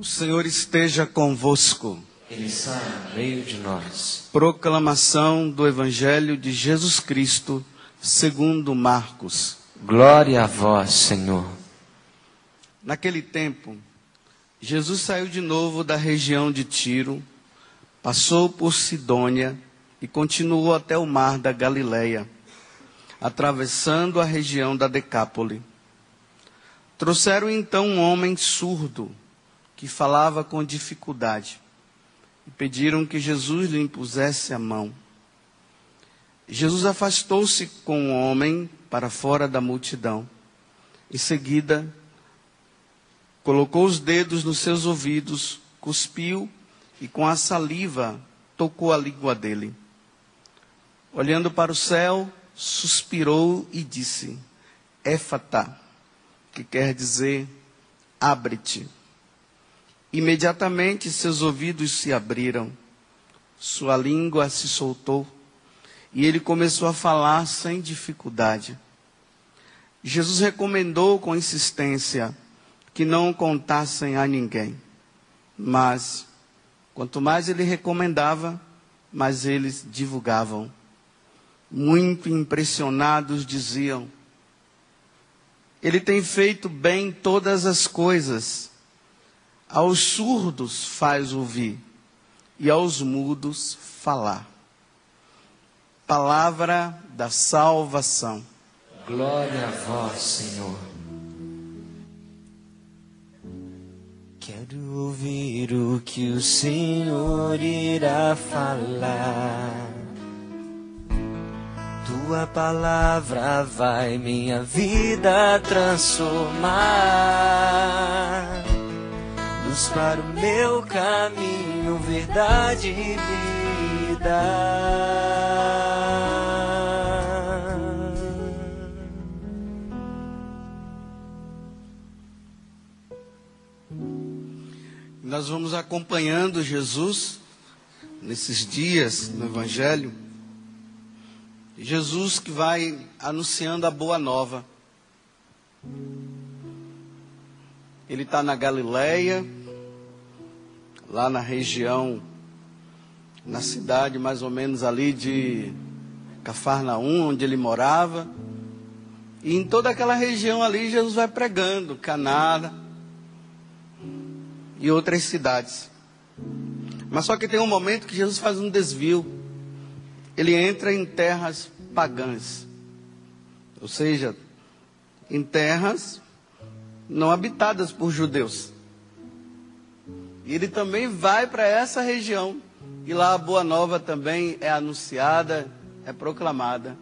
O Senhor esteja convosco. Ele está no meio de nós. Proclamação do Evangelho de Jesus Cristo, segundo Marcos. Glória a vós, Senhor. Naquele tempo, Jesus saiu de novo da região de Tiro, passou por Sidônia e continuou até o mar da Galileia, atravessando a região da Decápole. Trouxeram então um homem surdo, que falava com dificuldade, e pediram que Jesus lhe impusesse a mão. Jesus afastou-se com o homem para fora da multidão. Em seguida, colocou os dedos nos seus ouvidos, cuspiu e com a saliva tocou a língua dele. Olhando para o céu, suspirou e disse: Éfata, que quer dizer, abre-te. Imediatamente seus ouvidos se abriram, sua língua se soltou e ele começou a falar sem dificuldade. Jesus recomendou com insistência que não o contassem a ninguém. Mas, quanto mais ele recomendava, mais eles divulgavam. Muito impressionados diziam: ele tem feito bem todas as coisas. Aos surdos faz ouvir e aos mudos falar. Palavra da salvação. Glória a vós, Senhor. Quero ouvir o que o Senhor irá falar. Tua palavra vai minha vida transformar. Luz para o meu caminho, verdade e vida. Nós vamos acompanhando Jesus nesses dias no Evangelho. Jesus que vai anunciando a boa nova. Ele está na Galileia, lá na região, na cidade mais ou menos ali de Cafarnaum, onde ele morava. E em toda aquela região ali, Jesus vai pregando, Caná e outras cidades. Mas só que tem um momento que Jesus faz um desvio. Ele entra em terras pagãs. Ou seja, em terras não habitadas por judeus. E ele também vai para essa região. E lá a boa nova também é anunciada, é proclamada.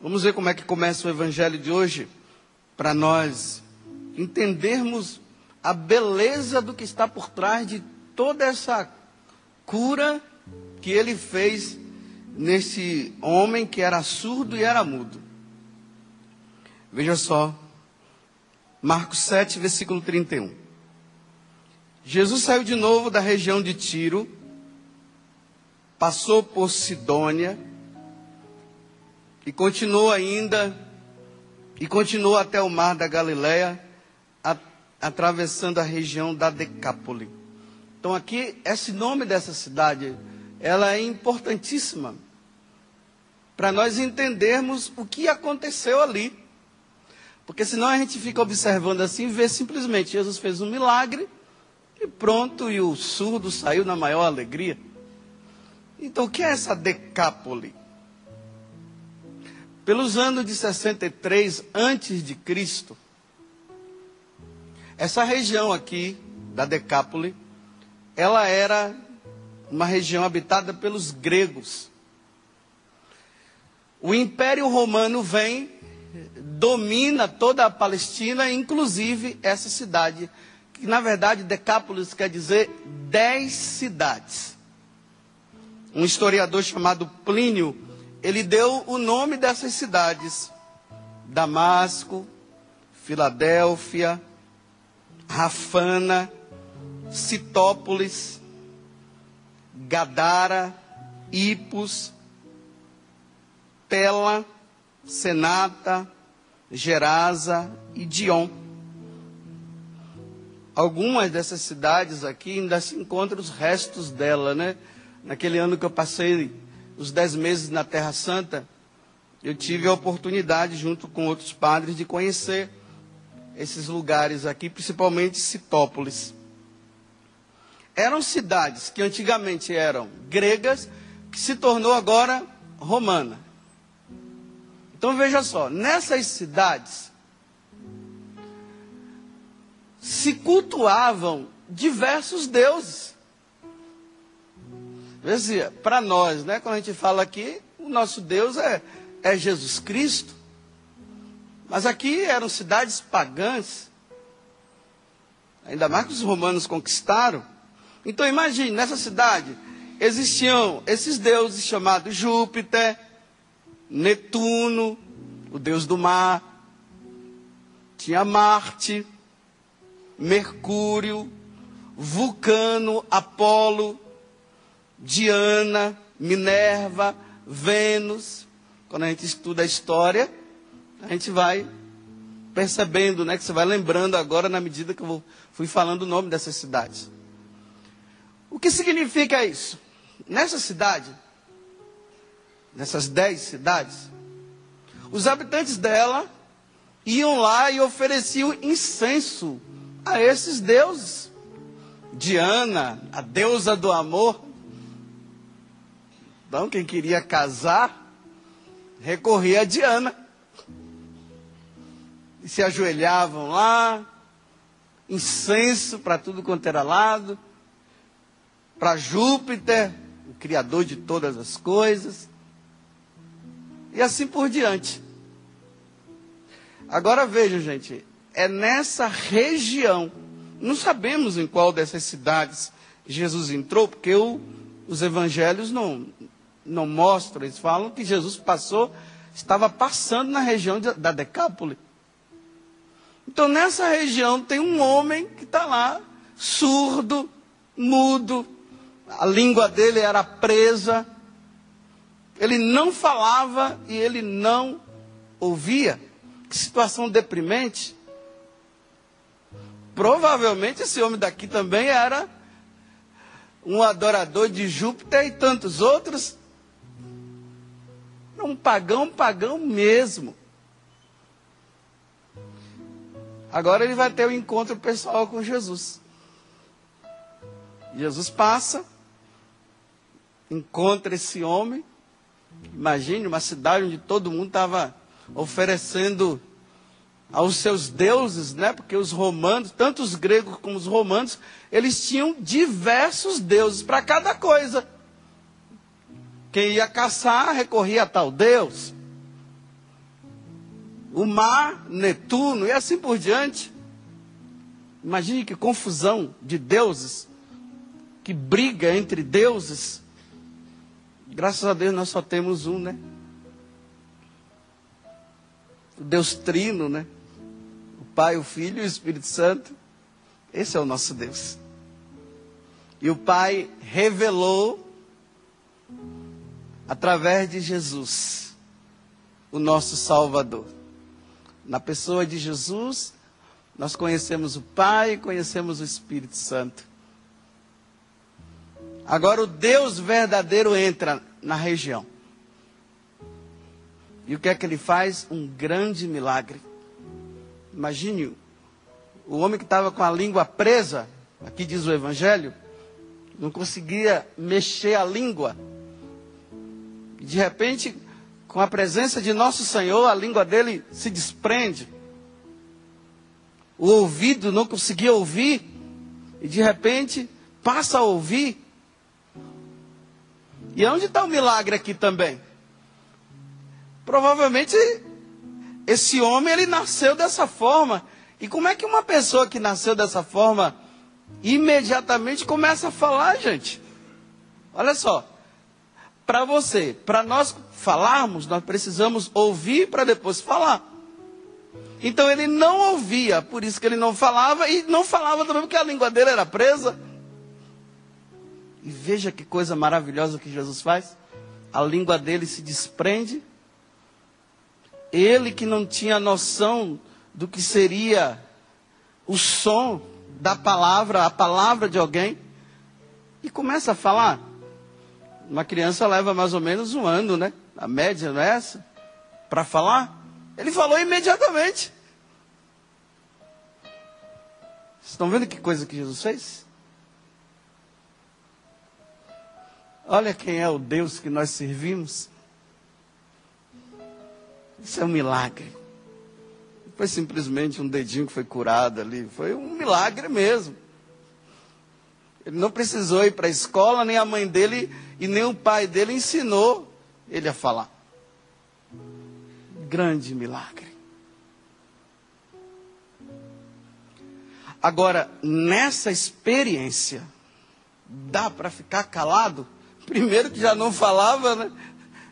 Vamos ver como é que começa o evangelho de hoje, para nós entendermos a beleza do que está por trás de toda essa cura que ele fez nesse homem que era surdo e era mudo. Veja só, Marcos 7, versículo 31. Jesus saiu de novo da região de Tiro, passou por Sidônia e continuou até o mar da Galileia, atravessando a região da Decápole. Então aqui, esse nome dessa cidade, ela é importantíssima para nós entendermos o que aconteceu ali. Porque senão a gente fica observando assim e vê simplesmente Jesus fez um milagre e pronto, e o surdo saiu na maior alegria. Então o que é essa Decápole? Pelos anos de 63 antes de Cristo, essa região aqui da Decápole, ela era uma região habitada pelos gregos. O Império Romano vem, domina toda a Palestina, inclusive essa cidade, que na verdade Decápolis quer dizer 10 cidades. Um historiador chamado Plínio, ele deu o nome dessas cidades: Damasco, Filadélfia, Rafana, Citópolis, Gadara, Hipos, Pela, Senata, Gerasa e Dion. algumas dessas cidades aqui ainda se encontram os restos dela, né? Naquele ano que eu passei os 10 meses na Terra Santa, eu tive a oportunidade, junto com outros padres, de conhecer esses lugares aqui, principalmente Citópolis. Eram cidades que antigamente eram gregas, que se tornou agora romana. Então veja só, nessas cidades se cultuavam diversos deuses. Veja, para nós, né, quando a gente fala aqui, o nosso Deus é Jesus Cristo. Mas aqui eram cidades pagãs, ainda mais que os romanos conquistaram. Então imagine, nessa cidade existiam esses deuses chamados Júpiter, Netuno, o deus do mar, tinha Marte, Mercúrio, Vulcano, Apolo, Diana, Minerva, Vênus. Quando a gente estuda a história, a gente vai percebendo, né, que você vai lembrando agora na medida que eu fui falando o nome dessas cidades. O que significa isso? Nessa cidade, nessas 10 cidades, os habitantes dela iam lá e ofereciam incenso a esses deuses. Diana, a deusa do amor. Então, quem queria casar, recorria a Diana. E se ajoelhavam lá, incenso para tudo quanto era lado, para Júpiter, o Criador de todas as coisas, e assim por diante. Agora vejam, gente, é nessa região, não sabemos em qual dessas cidades Jesus entrou, porque os evangelhos não mostram, eles falam que Jesus estava passando na região da Decápole. Então nessa região tem um homem que está lá, surdo, mudo, a língua dele era presa, ele não falava e ele não ouvia. Que situação deprimente. Provavelmente esse homem daqui também era um adorador de Júpiter e tantos outros. Um pagão mesmo. Agora ele vai ter um encontro pessoal com Jesus. Jesus passa, encontra esse homem. Imagine uma cidade onde todo mundo estava oferecendo aos seus deuses, né? Porque os romanos, tanto os gregos como os romanos, eles tinham diversos deuses para cada coisa. Quem ia caçar recorria a tal deus. O mar, Netuno e assim por diante. Imagine que confusão de deuses, que briga entre deuses. Graças a Deus nós só temos um, né? O Deus Trino, né? O Pai, o Filho e o Espírito Santo. Esse é o nosso Deus. E o Pai revelou, através de Jesus, o nosso Salvador. Na pessoa de Jesus, nós conhecemos o Pai e conhecemos o Espírito Santo. Agora o Deus verdadeiro entra na região. E o que é que ele faz? Um grande milagre. Imagine, o homem que estava com a língua presa, aqui diz o Evangelho, não conseguia mexer a língua. E de repente, com a presença de nosso Senhor, a língua dele se desprende. O ouvido não conseguia ouvir, e de repente passa a ouvir. E onde está o milagre aqui também? Provavelmente esse homem ele nasceu dessa forma. E como é que uma pessoa que nasceu dessa forma imediatamente começa a falar, gente? Olha só, para nós falarmos, nós precisamos ouvir para depois falar. Então ele não ouvia, por isso que ele não falava, e não falava também porque a língua dele era presa. E veja que coisa maravilhosa que Jesus faz. A língua dele se desprende. Ele que não tinha noção do que seria o som, da palavra, a palavra de alguém, e começa a falar. Uma criança leva mais ou menos 1 ano, né? A média não é essa? Para falar. Ele falou imediatamente. Vocês estão vendo que coisa que Jesus fez? Olha quem é o Deus que nós servimos. Isso é um milagre. Não foi simplesmente um dedinho que foi curado ali. Foi um milagre mesmo. Ele não precisou ir para a escola, nem a mãe dele e nem o pai dele ensinou ele a falar. Grande milagre. Agora, nessa experiência, dá para ficar calado? Primeiro que já não falava, né?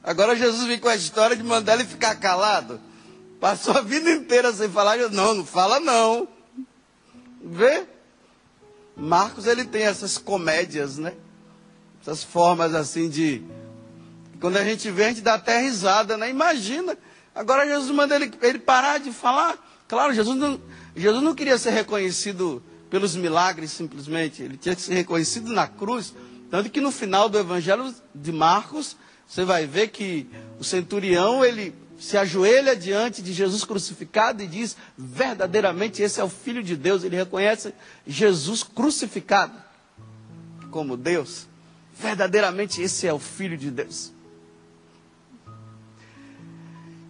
Agora Jesus vem com a história de mandar ele ficar calado. Passou a vida inteira sem falar. Não fala não. Vê? Marcos, ele tem essas comédias, né? Essas formas assim de... Quando a gente vê, a gente dá até risada, né? Imagina. Agora Jesus manda ele parar de falar. Claro, Jesus não queria ser reconhecido pelos milagres simplesmente. Ele tinha que ser reconhecido na cruz. Tanto que no final do Evangelho de Marcos, você vai ver que o centurião, ele se ajoelha diante de Jesus crucificado e diz, verdadeiramente esse é o Filho de Deus. Ele reconhece Jesus crucificado como Deus. Verdadeiramente esse é o Filho de Deus.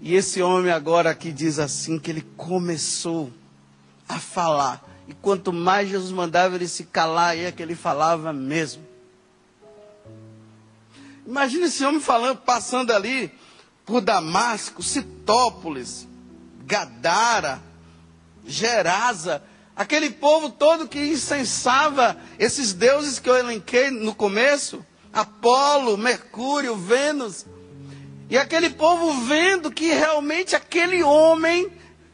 E esse homem agora aqui diz assim, que ele começou a falar. E quanto mais Jesus mandava ele se calar, é que ele falava mesmo. Imagina esse homem falando, passando ali por Damasco, Citópolis, Gadara, Gerasa, aquele povo todo que incensava esses deuses que eu elenquei no começo, Apolo, Mercúrio, Vênus, e aquele povo vendo que realmente aquele homem,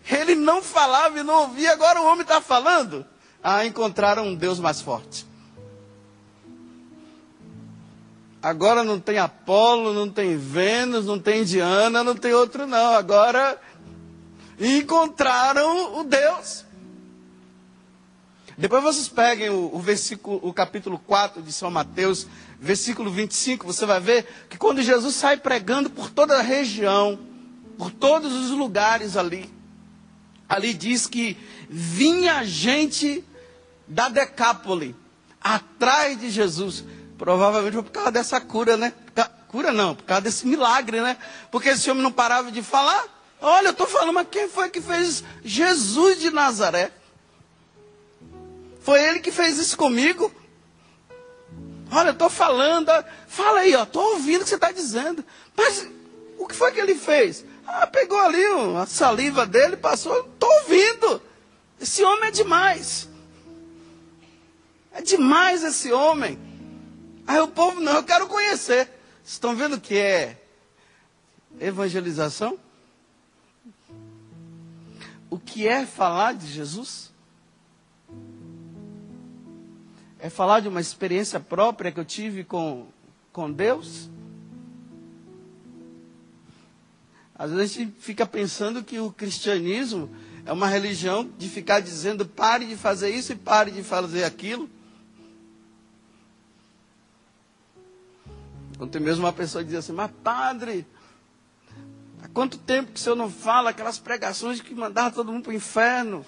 ele não falava e não ouvia, agora o homem está falando. Encontraram um Deus mais forte. Agora não tem Apolo, não tem Vênus, não tem Diana, não tem outro não. Agora encontraram o Deus. Depois vocês peguem o capítulo 4 de São Mateus, versículo 25, você vai ver que quando Jesus sai pregando por toda a região, por todos os lugares ali diz que vinha gente da Decápole atrás de Jesus. Provavelmente foi por causa dessa cura, né? Cura não, por causa desse milagre, né? Porque esse homem não parava de falar. Olha, eu estou falando, mas quem foi que fez Jesus de Nazaré? Foi ele que fez isso comigo. Olha, eu estou falando, fala aí, estou ouvindo o que você está dizendo. Mas o que foi que ele fez? Pegou ali a saliva dele, passou, estou ouvindo. Esse homem é demais. É demais esse homem. Aí o povo, não, eu quero conhecer. Vocês estão vendo o que é evangelização? O que é falar de Jesus? É falar de uma experiência própria que eu tive com Deus? Às vezes a gente fica pensando que o cristianismo é uma religião de ficar dizendo pare de fazer isso e pare de fazer aquilo. Ontem mesmo uma pessoa dizia assim, mas padre, há quanto tempo que o senhor não fala aquelas pregações que mandavam todo mundo para o inferno?